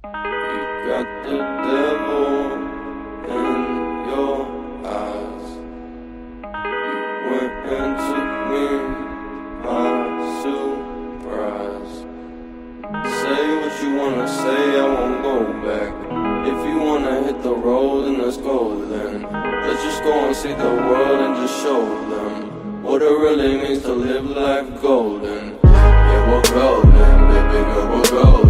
You got the devil in your eyes. You went and took me by surprise. Say what you wanna say, I won't go back. If you wanna hit the road, then let's go then. Let's just go and see the world and just show them what it really means to live life golden. Yeah, we're golden, baby girl, we're golden.